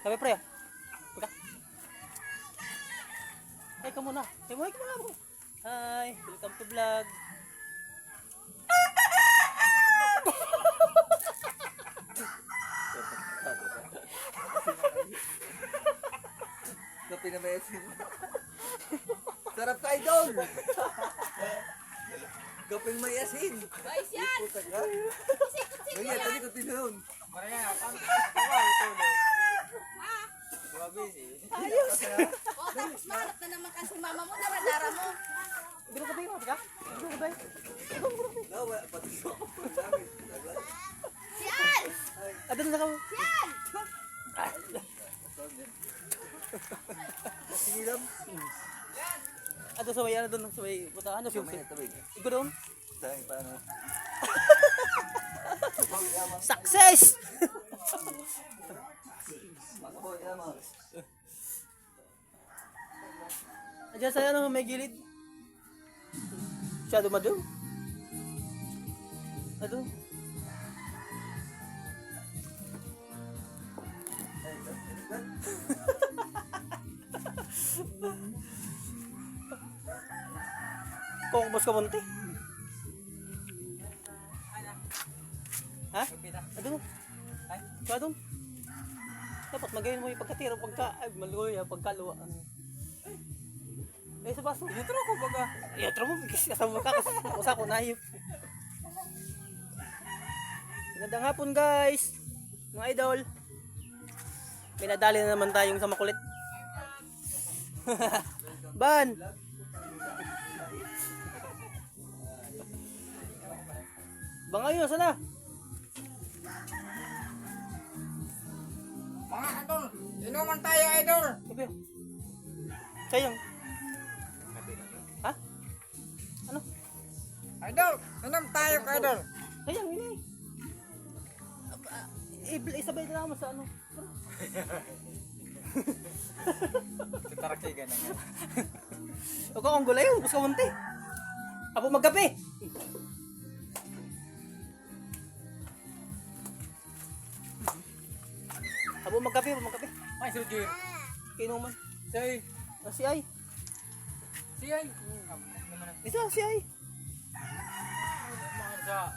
Sabi pre. Pagka. Hey, ka muna. Hey, ka muna mo. Hi, welcome to vlog. Kape na besin. Sarap ka, idol! Kapeng may asin. Guys, yan! Puta ka. Ganyan, tadi ko tinahon. Ayos. O, tapos mahanap na naman kasi mama mo, daradara mo. Biro ka tayo, pagka. Biro ka tayo. Wala, pati ko. Dami. Yan! Adun sa ka. Yan! Singilam. Adun sa may, ano dun, sa may, puta, ano siya? Kamay na tabig. Igo doon. Dahil paano. Success! Makoy, yaman. Diyan sa ano, may gilid. Shadow madu. Ado. Kung bos ka munti. Ha? Ado. Ay, shadow. Dapat magayon mo yung pagkatira, ay, maluya, pagkaluwa. Ano. Eh, sa baso. Inutro ko baga. Inutro mo, kasi kasama ka, kasi usa ko na yun. Magandang hapon, guys. Mga idol. May nadali na naman tayong sa makulit. Ban! Bangay yun, sana? Mga idol, inuman tayo idol. Sabi yun. Sayang. Ha? Ano? Idol, inom tayo ka idol. Sayang, ini. Isabay na naman sa ano. Tarak kayo ganun. Huwag ka kong gulay, ubus ka munti. Apo magkape. Apo magkape, Ay, Sergio. Kinuman. Say, Si Ay. siyay. Isa, si Ay. Mga sa